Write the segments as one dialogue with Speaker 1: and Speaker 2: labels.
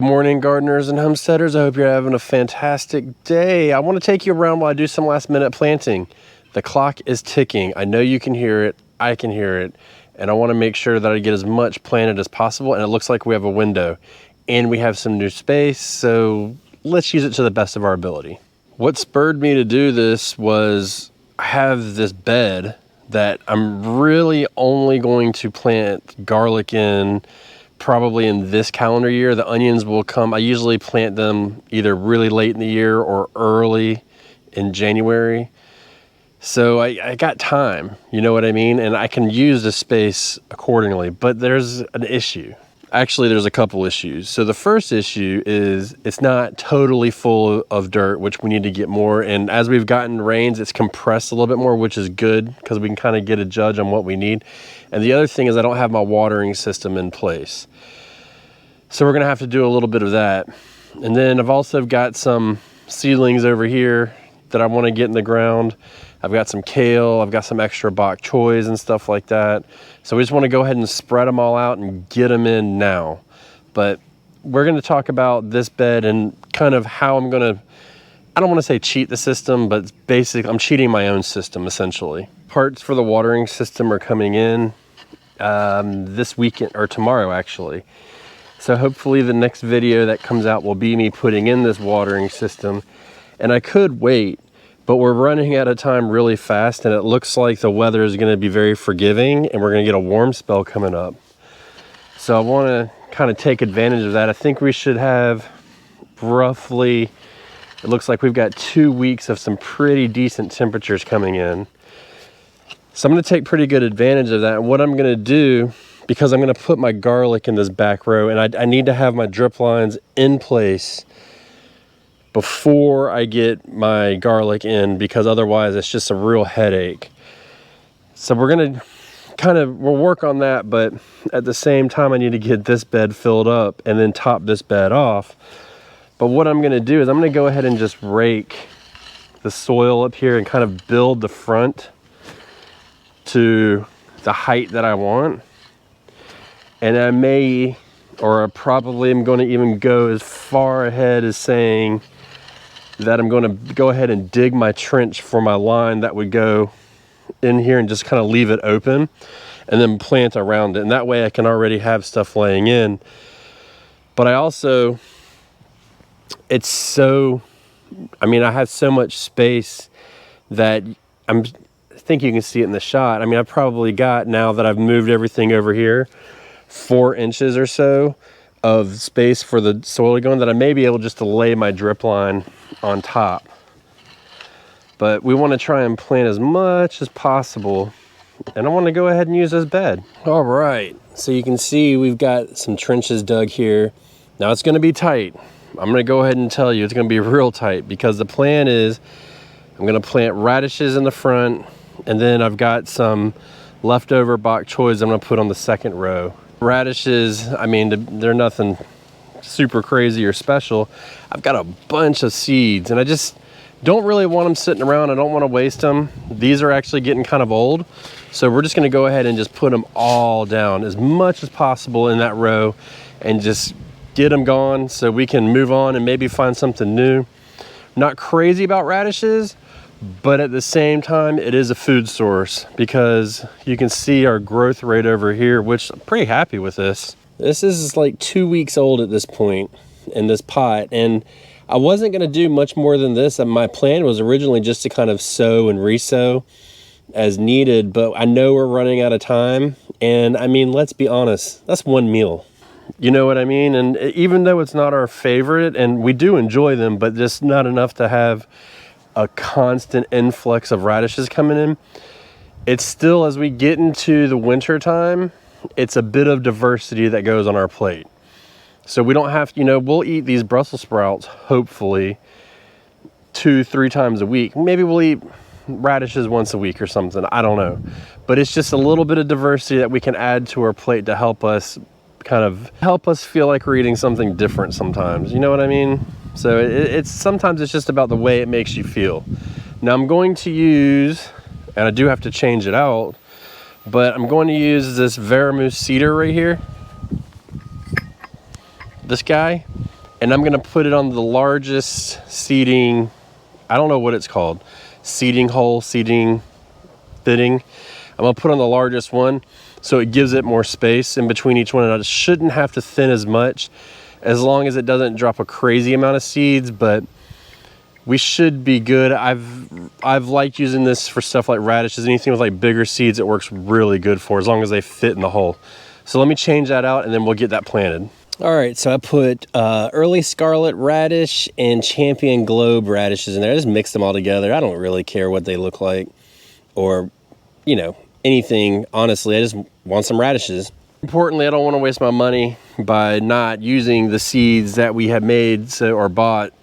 Speaker 1: Good morning, gardeners and homesteaders. I hope you're having a fantastic day. I want to take you around while I do some last minute planting. The clock is ticking. I know you can hear it. I can hear it. And I want to make sure that I get as much planted as possible. And it looks like we have a window and we have some new space. So let's use it to the best of our ability. What spurred me to do this was I have this bed that I'm really only going to plant garlic in probably in this calendar year. The onions will come. I usually plant them either really late in the year or early in January. So I got time, you know what I mean? And I can use the space accordingly, but there's an issue. Actually, there's a couple issues. So the first issue is it's not totally full of dirt, which we need to get more. And as we've gotten rains, it's compressed a little bit more, which is good because we can kind of get a judge on what we need. And the other thing is I don't have my watering system in place. So we're gonna have to do a little bit of that. And then I've also got some seedlings over here that I wanna get in the ground. I've got some kale, I've got some extra bok choys and stuff like that. So we just wanna go ahead and spread them all out and get them in now. But we're gonna talk about this bed and kind of how I'm gonna, I don't wanna say cheat the system, but basically I'm cheating my own system essentially. Parts for the watering system are coming in this weekend, or tomorrow actually. So hopefully the next video that comes out will be me putting in this watering system. And I could wait, but we're running out of time really fast and it looks like the weather is gonna be very forgiving and we're gonna get a warm spell coming up. So I wanna kind of take advantage of that. I think we should have roughly, it looks like we've got 2 weeks of some pretty decent temperatures coming in. So I'm gonna take pretty good advantage of that. And what I'm gonna do, because I'm gonna put my garlic in this back row and I need to have my drip lines in place before I get my garlic in, because otherwise it's just a real headache. So we're gonna we'll work on that, but at the same time I need to get this bed filled up and then top this bed off. But what I'm gonna do is I'm gonna go ahead and just rake the soil up here and kind of build the front to the height that I want. And I may, or I probably am going to even go as far ahead as saying that I'm going to go ahead and dig my trench for my line that would go in here and just kind of leave it open and then plant around it. And that way I can already have stuff laying in. But I also, it's so, I mean, I have so much space that I think you can see it in the shot. I mean, I've probably got, now that I've moved everything over here, 4 inches or so of space for the soil to go in, that I may be able just to lay my drip line on top. But we want to try and plant as much as possible, and I want to go ahead and use this bed. All right, so you can see we've got some trenches dug here. Now it's going to be tight. I'm going to go ahead and tell you it's going to be real tight, because the plan is I'm going to plant radishes in the front, and then I've got some leftover bok choys I'm going to put on the second row. Radishes, I mean, they're nothing super crazy or special. I've got a bunch of seeds and I just don't really want them sitting around. I don't want to waste them. These are actually getting kind of old. So we're just going to go ahead and just put them all down as much as possible in that row and just get them gone so we can move on and maybe find something new. Not crazy about radishes, but at the same time, it is a food source, because you can see our growth rate over here, which I'm pretty happy with this. This is like 2 weeks old at this point in this pot, and I wasn't gonna do much more than this. And my plan was originally just to kind of sow and re-sow as needed, but I know we're running out of time. And I mean, let's be honest, that's one meal. You know what I mean? And even though it's not our favorite, and we do enjoy them, but just not enough to have a constant influx of radishes coming in, it's still, as we get into the winter time, it's a bit of diversity that goes on our plate. So we don't have to, you know, we'll eat these Brussels sprouts hopefully 2-3 times a week. Maybe we'll eat radishes once a week or something, I don't know. But it's just a little bit of diversity that we can add to our plate to help us feel like we're eating something different sometimes, you know what I mean? So it's sometimes it's just about the way it makes you feel. Now I'm going to use, and I do have to change it out, but I'm going to use this Veramoose cedar right here. This guy, And I'm gonna put it on the largest seeding, I don't know what it's called, seeding hole, seeding fitting. I'm gonna put on the largest one so it gives it more space in between each one, and I shouldn't have to thin as much as long as it doesn't drop a crazy amount of seeds, but we should be good. I've liked using this for stuff like radishes, anything with like bigger seeds it works really good for, as long as they fit in the hole. So let me change that out and then we'll get that planted. All right, so I put early scarlet radish and champion globe radishes in there. I just mixed them all together. I don't really care what they look like or, you know, anything. Honestly, I just want some radishes. Importantly, I don't want to waste my money by not using the seeds that we have made or bought.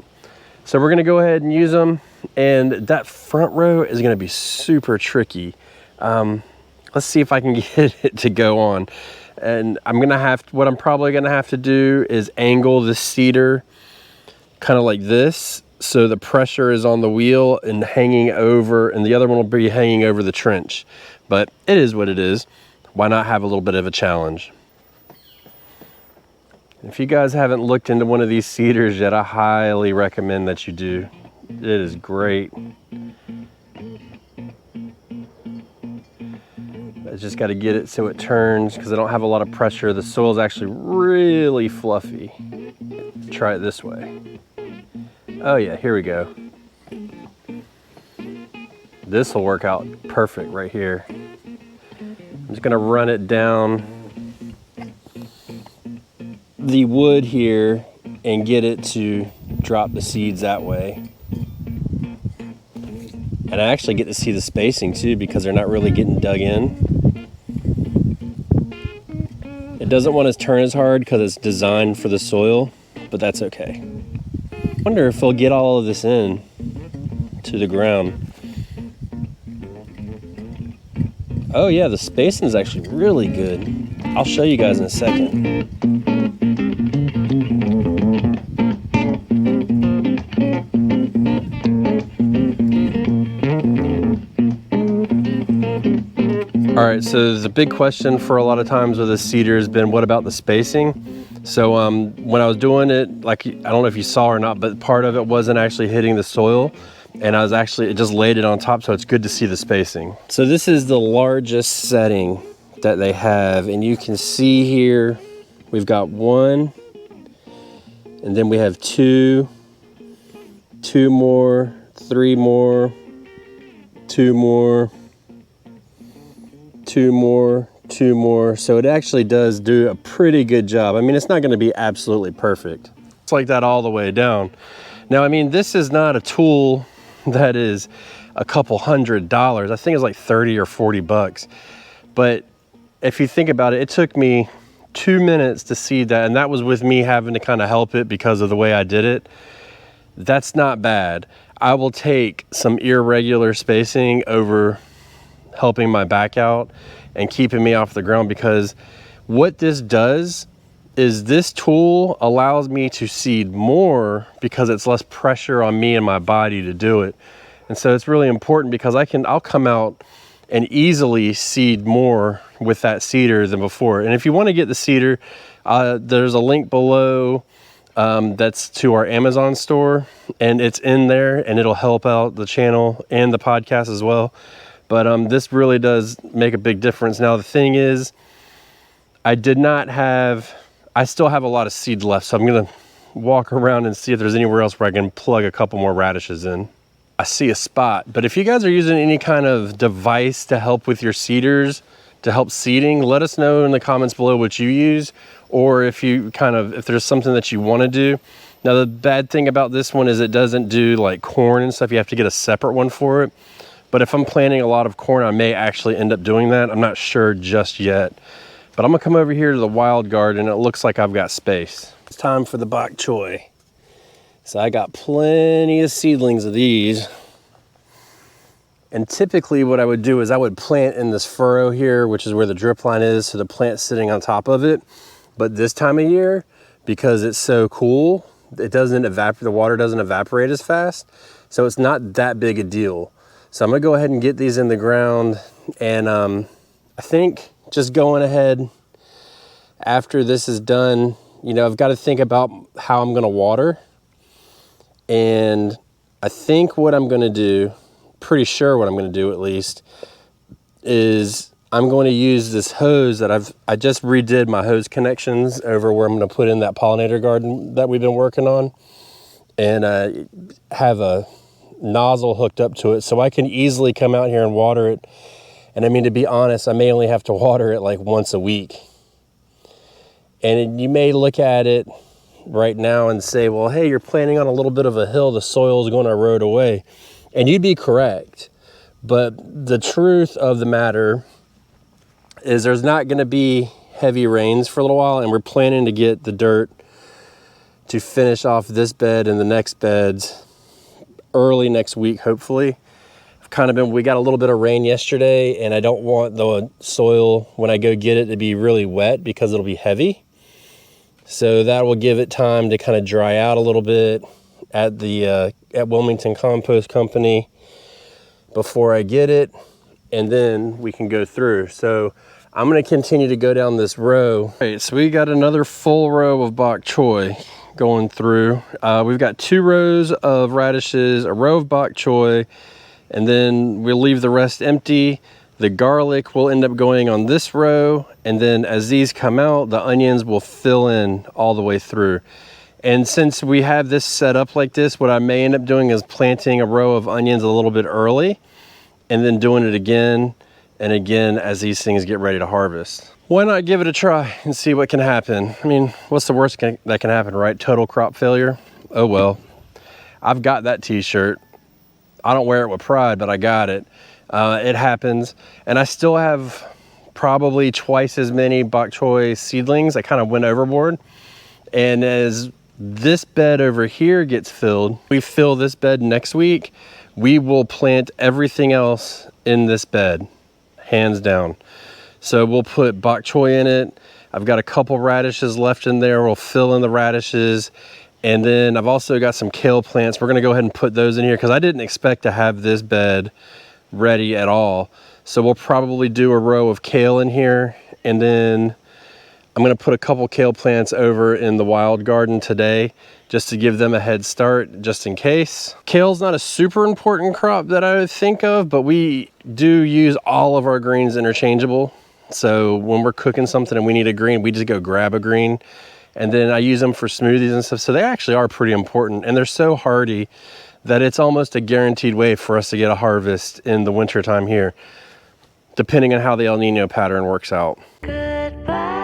Speaker 1: So we're gonna go ahead and use them. And that front row is gonna be super tricky. Let's see if I can get it to go on. And what I'm probably gonna have to do is angle the seeder kind of like this, so the pressure is on the wheel and hanging over, and the other one will be hanging over the trench. But it is what it is. Why not have a little bit of a challenge? If you guys haven't looked into one of these seeders yet, I highly recommend that you do. It is great. I just got to get it so it turns because I don't have a lot of pressure. The soil is actually really fluffy. Try it this way. Oh yeah, here we go. This will work out perfect right here. I'm just gonna run it down the wood here and get it to drop the seeds that way. And I actually get to see the spacing too because they're not really getting dug in. It doesn't want to turn as hard because it's designed for the soil, but that's okay. I wonder if they'll get all of this in to the ground. Oh yeah, the spacing is actually really good. I'll show you guys in a second. All right, so the big question for a lot of times with a seeder has been, what about the spacing? So when I was doing it, like, I don't know if you saw or not, but part of it wasn't actually hitting the soil. And it just laid it on top, so it's good to see the spacing. So this is the largest setting that they have. And you can see here, we've got 1, and then we have 2, 2 more, 3 more, 2 more, 2 more, 2 more. So it actually does do a pretty good job. I mean, it's not gonna be absolutely perfect. It's like that all the way down. Now, I mean, this is not a tool that is a couple $100. I think it's like 30 or 40 bucks. But if you think about it, it took me 2 minutes to seed that, and that was with me having to kind of help it because of the way I did it. That's not bad. I will take some irregular spacing over helping my back out and keeping me off the ground, because what this does is this tool allows me to seed more because it's less pressure on me and my body to do it. And so it's really important because I'll come out and easily seed more with that seeder than before. And if you want to get the seeder, there's a link below that's to our Amazon store, and it's in there, and it'll help out the channel and the podcast as well. But this really does make a big difference. Now the thing is, I still have a lot of seed left, so I'm gonna walk around and see if there's anywhere else where I can plug a couple more radishes in. I see a spot, but if you guys are using any kind of device to help with your seeders, to help seeding, let us know in the comments below what you use, or if there's something that you want to do. Now the bad thing about this one is it doesn't do like corn and stuff. You have to get a separate one for it. But if I'm planting a lot of corn, I may actually end up doing that. I'm not sure just yet. But I'm gonna come over here to the wild garden. It looks like I've got space. It's time for the bok choy. So I got plenty of seedlings of these. And typically what I would do is I would plant in this furrow here, which is where the drip line is, so the plant's sitting on top of it. But this time of year, because it's so cool, the water doesn't evaporate as fast. So it's not that big a deal. So I'm gonna go ahead and get these in the ground, and I think just going ahead after this is done, you know, I've got to think about how I'm going to water. And I think what I'm going to do, pretty sure what I'm going to do at least, is I'm going to use this hose that I just redid my hose connections over where I'm going to put in that pollinator garden that we've been working on, and have a nozzle hooked up to it so I can easily come out here and water it. And I mean, to be honest, I may only have to water it like once a week. And you may look at it right now and say, well, hey, you're planting on a little bit of a hill, the soil is going to erode away. And you'd be correct. But the truth of the matter is there's not going to be heavy rains for a little while, and we're planning to get the dirt to finish off this bed and the next beds early next week, hopefully. We got a little bit of rain yesterday, and I don't want the soil when I go get it to be really wet because it'll be heavy. So that will give it time to kind of dry out a little bit at the at Wilmington Compost Company before I get it, and then we can go through. So I'm going to continue to go down this row. All right, so we got another full row of bok choy going through. We've got 2 rows of radishes, a row of bok choy, and then we'll leave the rest empty. The garlic will end up going on this row, and then as these come out, the onions will fill in all the way through. And since we have this set up like this, what I may end up doing is planting a row of onions a little bit early, and then doing it again and again as these things get ready to harvest. Why not give it a try and see what can happen? I mean, what's the worst that can happen, right? Total crop failure? Oh well. I've got that t-shirt. I don't wear it with pride, but I got it. It happens. And I still have probably twice as many bok choy seedlings. I kind of went overboard. And as this bed over here gets filled, we fill this bed next week, we will plant everything else in this bed, hands down. So we'll put bok choy in it. I've got a couple radishes left in there. We'll fill in the radishes. And then I've also got some kale plants. We're gonna go ahead and put those in here because I didn't expect to have this bed ready at all. So we'll probably do a row of kale in here, and then I'm gonna put a couple kale plants over in the wild garden today just to give them a head start, just in case. Kale's not a super important crop that I would think of, but we do use all of our greens interchangeable. So when we're cooking something and we need a green, we just go grab a green. And then I use them for smoothies and stuff. So they actually are pretty important, and they're so hardy that it's almost a guaranteed way for us to get a harvest in the winter time here, depending on how the El Nino pattern works out. Goodbye.